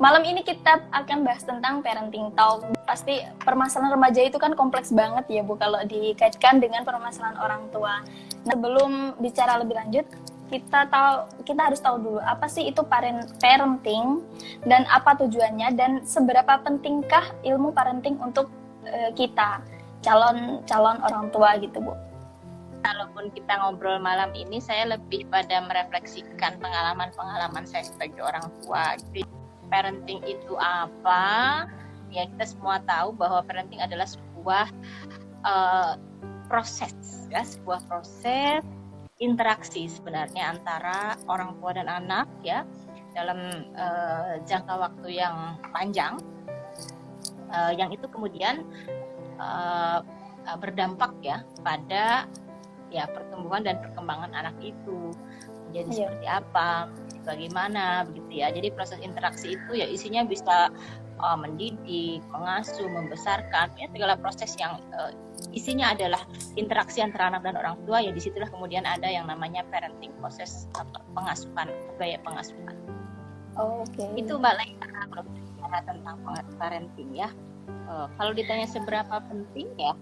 Malam ini kita akan bahas tentang parenting talk. Pasti permasalahan remaja itu kan kompleks banget ya Bu, kalau dikaitkan dengan permasalahan orang tua. Nah, sebelum bicara lebih lanjut, kita harus tahu dulu apa sih itu parenting dan apa tujuannya dan seberapa pentingkah ilmu parenting untuk kita calon orang tua gitu Bu. Kalaupun kita ngobrol malam ini, saya lebih pada merefleksikan pengalaman-pengalaman saya sebagai orang tua. Jadi, parenting itu apa? Ya, kita semua tahu bahwa parenting adalah sebuah proses, ya, sebuah proses interaksi sebenarnya antara orang tua dan anak, ya, dalam jangka waktu yang panjang, yang itu kemudian berdampak ya pada pertumbuhan dan perkembangan anak itu menjadi seperti apa, bagaimana begitu ya. Jadi proses interaksi itu ya isinya bisa mendidik, mengasuh, membesarkan, ya segala proses yang isinya adalah interaksi antara anak dan orang tua. Ya disitulah kemudian ada yang namanya parenting, proses pengasuhan, gaya pengasuhan. Oke. Itu Mbak Laila kalau bicara tentang parenting ya. Kalau ditanya seberapa penting ya?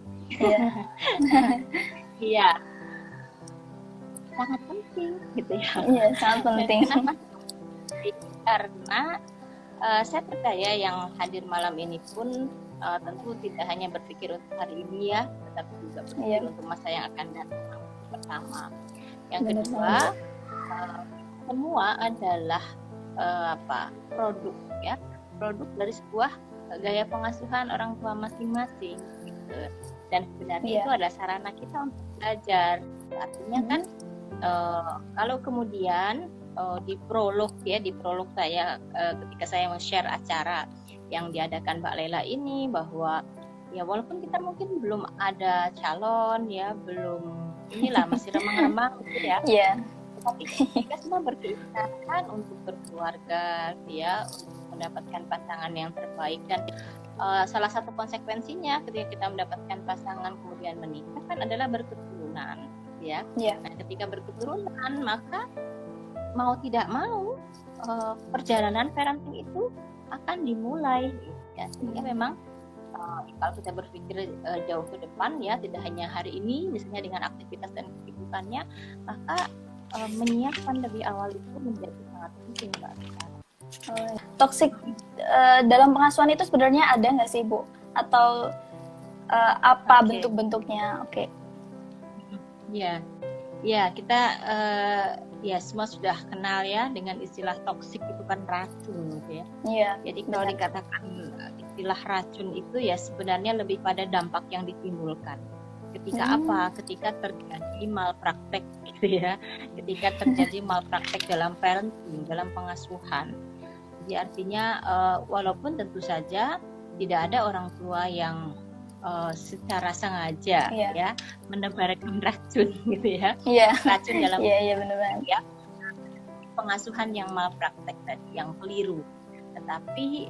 Iya. Sangat penting gitu ya. Iya, sangat penting. Kenapa? Karena saya percaya yang hadir malam ini pun tentu tidak hanya berpikir untuk hari ini ya, tetapi juga berpikir untuk masa yang akan datang. Pertama, yang kedua, semua adalah produk ya, produk dari sebuah gaya pengasuhan orang tua masing-masing gitu. Dan sebenarnya itu adalah sarana kita untuk belajar. Artinya kan kalau kemudian di prolog saya ketika saya share acara yang diadakan Mbak Laila ini, bahwa ya walaupun kita mungkin belum ada calon ya, belum masih remang-remang gitu ya. Tapi kita semua berkeinginan untuk berkeluarga ya, untuk mendapatkan pasangan yang terbaik. Dan salah satu konsekuensinya ketika kita mendapatkan pasangan kemudian menikah kan adalah berketurunan ya. Nah, ketika berketurunan maka mau tidak mau perjalanan parenting itu akan dimulai ya. Sehingga memang kalau kita berpikir jauh ke depan ya, tidak hanya hari ini misalnya dengan aktivitas dan kesibukannya, maka menyiapkan lebih awal itu menjadi sangat penting Mbak. Toksik dalam pengasuhan itu sebenarnya ada nggak sih Bu? Atau apa bentuk-bentuknya? Ya kita ya semua sudah kenal ya dengan istilah toksik itu kan racun gitu ya. Jadi kalau dikatakan istilah racun itu ya sebenarnya lebih pada dampak yang ditimbulkan. Ketika ketika terjadi malpraktek gitu ya. Ketika terjadi malpraktek dalam parenting, dalam pengasuhan. Jadi artinya walaupun tentu saja tidak ada orang tua yang secara sengaja ya menebarkan racun gitu ya. Racun dalam ya, pengasuhan yang malpraktek tadi, yang keliru. Tetapi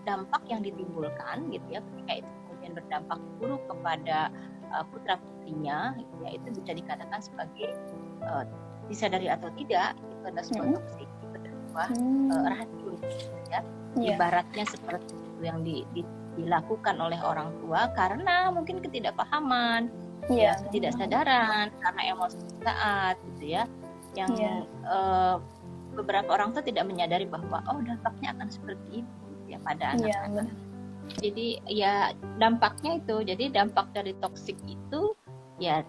dampak yang ditimbulkan gitu ya, ketika itu kemudian berdampak buruk kepada putra-putrinya gitu ya, itu bisa dikatakan sebagai disadari atau tidak itu adalah sebuah toksik, itu adalah racun ya. Ibaratnya seperti itu yang dilakukan oleh orang tua karena mungkin ketidakpahaman, ketidaksadaran, karena emosi saat gitu ya, yang beberapa orang tuh tidak menyadari bahwa dampaknya akan seperti itu ya pada anak-anak. Jadi ya dampaknya itu, jadi dampak dari toksik itu ya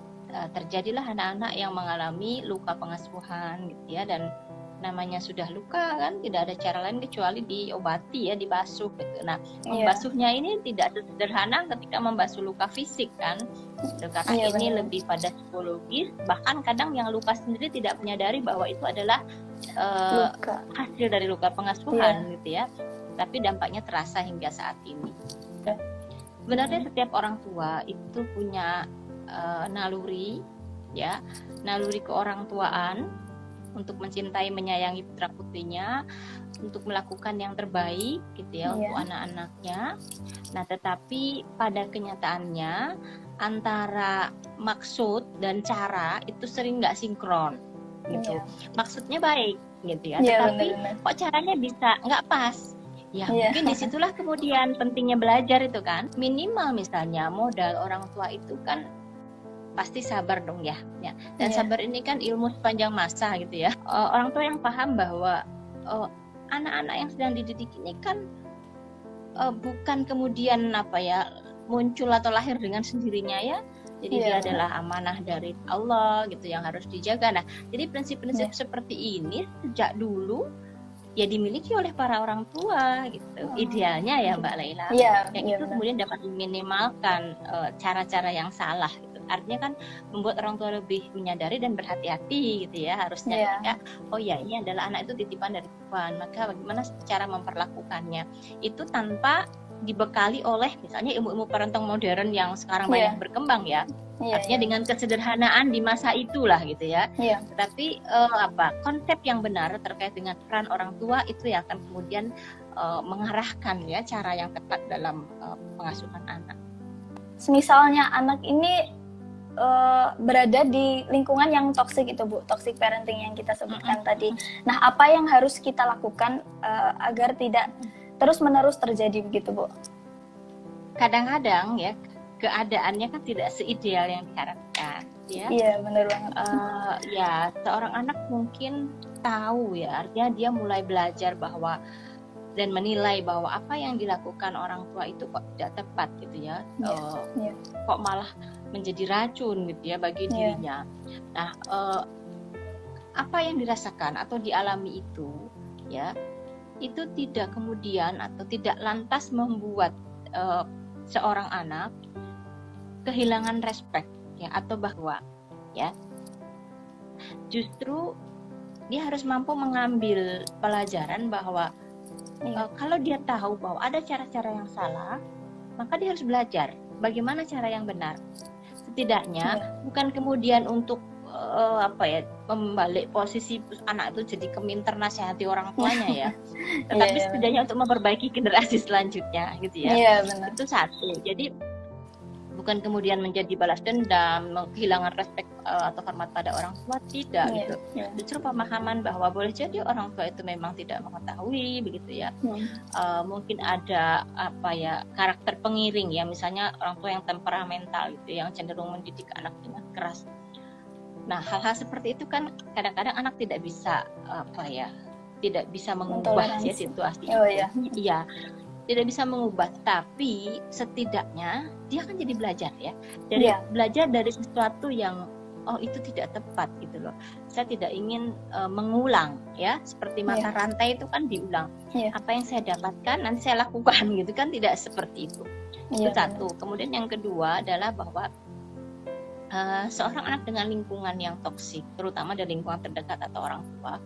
terjadilah anak-anak yang mengalami luka pengasuhan gitu ya, dan namanya sudah luka kan tidak ada cara lain kecuali diobati ya, dibasuh gitu. Nah, membasuhnya ini tidak sederhana ketika membasuh luka fisik kan, karena ini lebih pada psikologis. Bahkan kadang yang luka sendiri tidak menyadari bahwa itu adalah hasil dari luka pengasuhan gitu ya. Tapi dampaknya terasa hingga saat ini. Sebenarnya setiap orang tua itu punya naluri ya, naluri keorang tuaan untuk mencintai, menyayangi putra putrinya, untuk melakukan yang terbaik gitu ya untuk anak-anaknya. Nah, tetapi pada kenyataannya antara maksud dan cara itu sering nggak sinkron gitu. Maksudnya baik, gitu ya. Tetapi kok caranya bisa nggak pas? Ya mungkin disitulah kemudian pentingnya belajar itu kan. Minimal misalnya modal orang tua itu kan pasti sabar dong ya. Dan sabar ini kan ilmu sepanjang masa gitu ya. Orang tua yang paham bahwa anak-anak yang sedang dididik ini kan bukan kemudian muncul atau lahir dengan sendirinya ya. Jadi dia adalah amanah dari Allah gitu yang harus dijaga. Nah, jadi prinsip-prinsip seperti ini sejak dulu ya dimiliki oleh para orang tua gitu. Idealnya ya Mbak Laila. Yang itu kemudian dapat meminimalkan cara-cara yang salah gitu. Artinya kan membuat orang tua lebih menyadari dan berhati-hati gitu ya. Harusnya ketika ini adalah anak itu titipan dari Tuhan, maka bagaimana cara memperlakukannya. Itu tanpa dibekali oleh misalnya ilmu-ilmu parenting modern yang sekarang banyak berkembang ya. Artinya dengan kesederhanaan di masa itulah gitu ya. Tetapi konsep yang benar terkait dengan peran orang tua itu yang akan kemudian mengarahkan ya cara yang tepat dalam pengasuhan anak. Misalnya anak ini berada di lingkungan yang toksik itu Bu, toxic parenting yang kita sebutkan tadi. Nah, apa yang harus kita lakukan agar tidak terus-menerus terjadi begitu Bu? Kadang-kadang ya keadaannya kan tidak seideal yang diharapkan ya. Iya benar banget. Seorang anak mungkin tahu ya, artinya dia mulai belajar bahwa dan menilai bahwa apa yang dilakukan orang tua itu kok tidak tepat gitu ya. Kok malah menjadi racun gitu ya bagi dirinya. Nah, apa yang dirasakan atau dialami itu ya, itu tidak kemudian atau tidak lantas membuat seorang anak kehilangan respect ya, atau bahwa ya justru dia harus mampu mengambil pelajaran bahwa kalau dia tahu bahwa ada cara-cara yang salah, maka dia harus belajar bagaimana cara yang benar. Setidaknya bukan kemudian untuk membalik posisi anak itu jadi keminter nasihati orang tuanya ya, tetapi setidaknya untuk memperbaiki generasi selanjutnya gitu ya. Itu satu. Jadi bukan kemudian menjadi balas dendam, kehilangan respek atau hormat pada orang tua, tidak gitu. Justru pemahaman bahwa boleh jadi orang tua itu memang tidak mengetahui begitu ya. Mungkin ada karakter pengiring ya, misalnya orang tua yang temperamental gitu, yang cenderung mendidik anak dengan keras. Nah, hal-hal seperti itu kan kadang-kadang anak tidak bisa tidak bisa mengubah ya situasi. Iya. Tidak bisa mengubah, tapi setidaknya dia kan jadi belajar ya. Belajar dari sesuatu yang itu tidak tepat gitu loh. Saya tidak ingin mengulang ya, seperti mata rantai itu kan diulang. Apa yang saya dapatkan nanti saya lakukan gitu kan, tidak seperti itu. Itu satu. Kemudian yang kedua adalah bahwa seorang anak dengan lingkungan yang toksik, terutama dari lingkungan terdekat atau orang tua,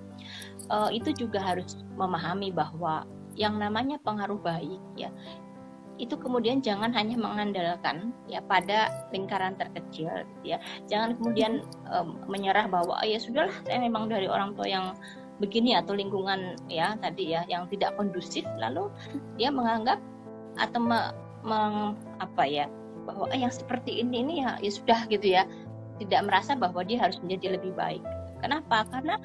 itu juga harus memahami bahwa yang namanya pengaruh baik ya, itu kemudian jangan hanya mengandalkan ya pada lingkaran terkecil ya. Jangan kemudian menyerah bahwa ya sudahlah, saya memang dari orang tua yang begini atau lingkungan ya tadi ya yang tidak kondusif, lalu dia menganggap atau bahwa yang seperti ini ya sudah gitu ya, tidak merasa bahwa dia harus menjadi lebih baik. Kenapa? Karena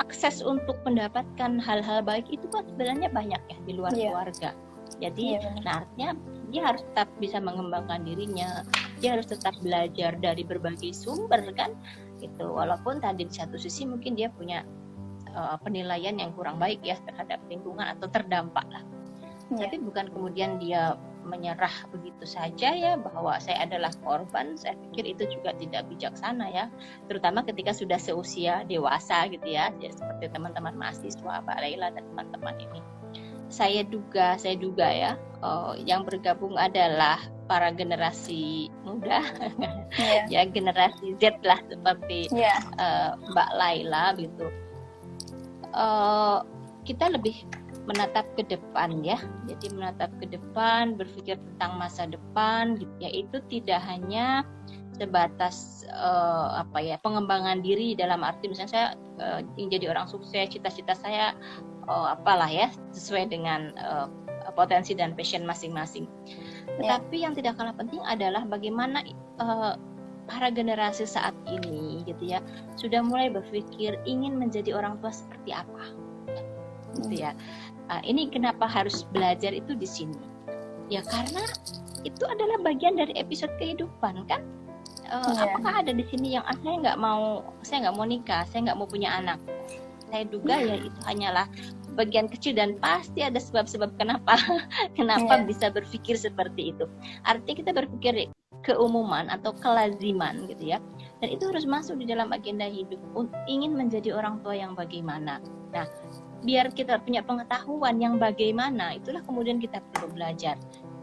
akses untuk mendapatkan hal-hal baik itu kan sebenarnya banyak ya di luar keluarga. Jadi artinya dia harus tetap bisa mengembangkan dirinya, dia harus tetap belajar dari berbagai sumber kan gitu. Walaupun tadi di satu sisi mungkin dia punya penilaian yang kurang baik ya terhadap lingkungan atau terdampak lah. Tapi bukan kemudian dia menyerah begitu saja ya, bahwa saya adalah korban. Saya pikir itu juga tidak bijaksana ya, terutama ketika sudah seusia dewasa gitu ya, seperti teman-teman mahasiswa Mbak Laila dan teman-teman ini. Saya duga ya yang bergabung adalah para generasi muda ya, generasi Z lah seperti Mbak Laila gitu. Kita lebih menatap ke depan ya, jadi menatap ke depan, berpikir tentang masa depan gitu ya. Itu tidak hanya sebatas pengembangan diri dalam arti misalnya saya ingin jadi orang sukses, cita-cita saya sesuai dengan potensi dan passion masing-masing. Tetapi yang tidak kalah penting adalah bagaimana para generasi saat ini gitu ya sudah mulai berpikir ingin menjadi orang tua seperti apa gitu ya. Ini kenapa harus belajar itu di sini ya, karena itu adalah bagian dari episode kehidupan kan. Apakah ada di sini yang saya nggak mau nikah, saya nggak mau punya anak? Saya duga ya itu hanyalah bagian kecil dan pasti ada sebab-sebab kenapa bisa berpikir seperti itu. Artinya kita berpikir keumuman atau kelaziman gitu ya, dan itu harus masuk di dalam agenda hidup. Ingin menjadi orang tua yang bagaimana. Nah, biar kita punya pengetahuan yang bagaimana, itulah kemudian kita perlu belajar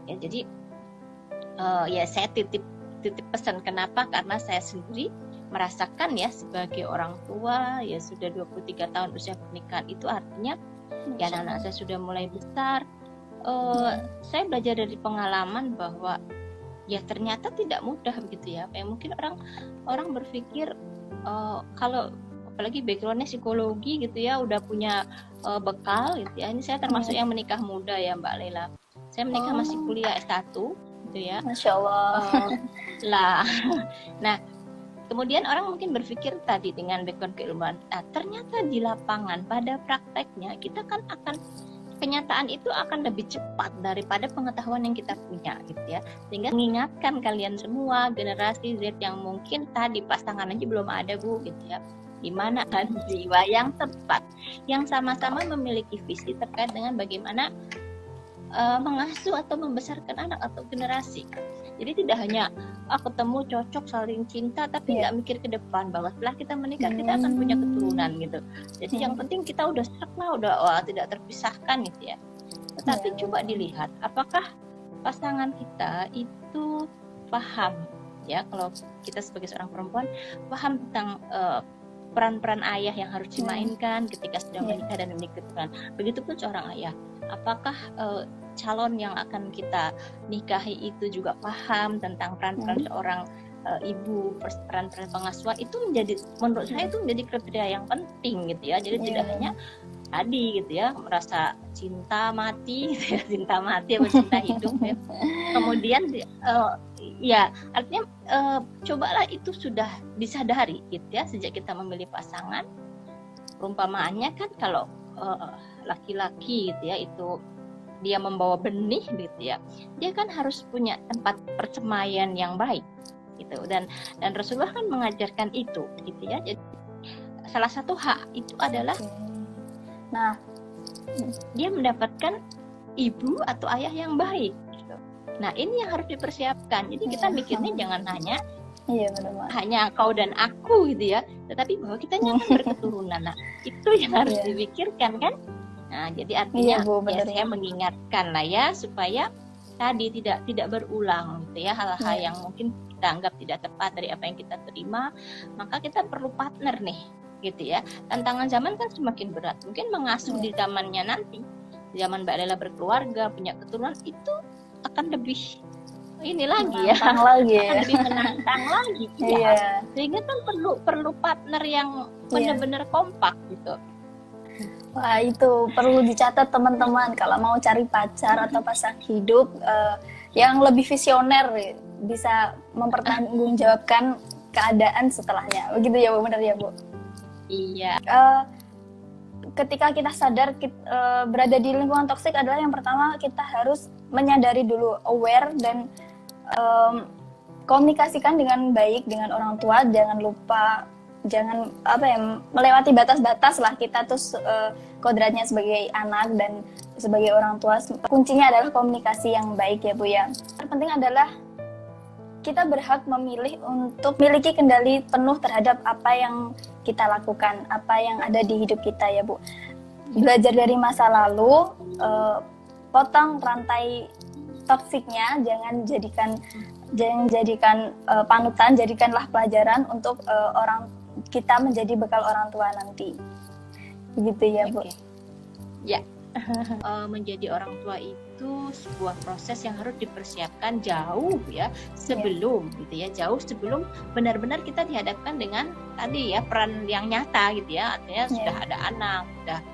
ya. Jadi ya saya titip pesan, kenapa? Karena saya sendiri merasakan ya sebagai orang tua ya sudah 23 tahun usia pernikahan, itu artinya ya anak-anak saya sudah mulai besar. Saya belajar dari pengalaman bahwa ya ternyata tidak mudah begitu ya. Mungkin orang berpikir kalau apalagi backgroundnya psikologi gitu ya, udah punya bekal gitu ya. Ini saya termasuk yang menikah muda ya Mbak Lela. Saya menikah masih kuliah S1 gitu ya. Masya Allah. Nah, kemudian orang mungkin berpikir tadi dengan background keilmuan. Ternyata di lapangan pada prakteknya kita kan kenyataan itu akan lebih cepat daripada pengetahuan yang kita punya gitu ya. Sehingga mengingatkan kalian semua generasi Z yang mungkin tadi pasangan aja belum ada Bu gitu ya. Gimana kan jiwa yang tepat, yang sama-sama memiliki visi terkait dengan bagaimana mengasuh atau membesarkan anak atau generasi. Jadi tidak hanya ketemu cocok saling cinta tapi nggak mikir ke depan bahwa setelah kita menikah kita akan punya keturunan gitu. Jadi yang penting kita udah serak lah, udah tidak terpisahkan gitu ya. Tetapi coba dilihat apakah pasangan kita itu paham ya, kalau kita sebagai seorang perempuan paham tentang peran-peran ayah yang harus dimainkan ketika sudah menikah dan memiliki keturunan. Begitupun seorang ayah, apakah calon yang akan kita nikahi itu juga paham tentang peran-peran seorang ibu, peran-peran pengasuhan? Itu menurut saya itu menjadi kriteria yang penting gitu ya. Jadi tidak hanya tadi gitu ya merasa cinta mati gitu ya, cinta mati atau cinta hidup ya. Kemudian ya artinya cobalah itu sudah disadari gitu ya sejak kita memilih pasangan. Perumpamaannya kan kalau laki-laki gitu ya itu dia membawa benih gitu ya, dia kan harus punya tempat persemaian yang baik gitu, dan Rasulullah kan mengajarkan itu gitu ya. Jadi salah satu hak itu adalah dia mendapatkan ibu atau ayah yang baik gitu. Nah ini yang harus dipersiapkan. Jadi kita mikirnya jangan hanya kau dan aku gitu ya, tetapi bahwa kita akan berketurunan. Nah itu yang harus dipikirkan kan. Nah, jadi artinya saya mengingatkan lah ya supaya tadi tidak berulang gitu ya hal-hal yang mungkin kita anggap tidak tepat dari apa yang kita terima, maka kita perlu partner nih gitu ya. Tantangan zaman kan semakin berat. Mungkin mengasuh di zamannya nanti, zaman Mbak Lela berkeluarga, punya keturunan itu akan lebih lebih menantang lagi ya. Sehingga kan perlu partner yang benar-benar kompak gitu. Wah itu perlu dicatat teman-teman kalau mau cari pacar atau pasangan hidup yang lebih visioner, bisa mempertanggungjawabkan keadaan setelahnya. Begitu ya Bu, benar ya Bu? Iya. Ketika kita sadar berada di lingkungan toksik adalah yang pertama kita harus menyadari dulu, aware dan komunikasikan dengan baik dengan orang tua. Jangan melewati batas-batas lah kita terus kodratnya sebagai anak dan sebagai orang tua. Kuncinya adalah komunikasi yang baik ya Bu ya. Terpenting adalah kita berhak memilih untuk memiliki kendali penuh terhadap apa yang kita lakukan, apa yang ada di hidup kita ya Bu. Belajar dari masa lalu, potong rantai toksiknya, jangan jadikan panutan, jadikanlah pelajaran untuk kita menjadi bekal orang tua nanti. Begitu ya Bu. Ya. Menjadi orang tua itu sebuah proses yang harus dipersiapkan jauh ya sebelum gitu ya, jauh sebelum benar-benar kita dihadapkan dengan tadi ya peran yang nyata gitu ya, artinya sudah ada anak,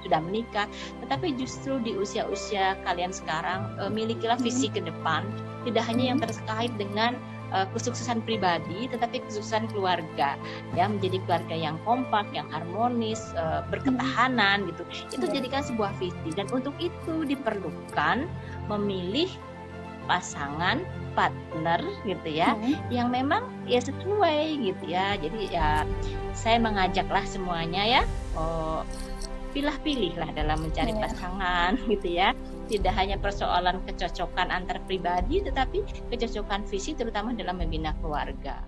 sudah menikah. Tetapi justru di usia-usia kalian sekarang milikilah visi ke depan, tidak hanya yang terkait dengan kesuksesan pribadi, tetapi kesuksesan keluarga, ya, menjadi keluarga yang kompak, yang harmonis, berketahanan gitu. Itu jadikan sebuah visi, dan untuk itu diperlukan memilih pasangan, partner gitu ya, yang memang ya sesuai gitu ya. Jadi ya saya mengajaklah semuanya ya, pilih-pilihlah dalam mencari pasangan gitu ya. Tidak hanya persoalan kecocokan antar pribadi, tetapi kecocokan visi terutama dalam membina keluarga.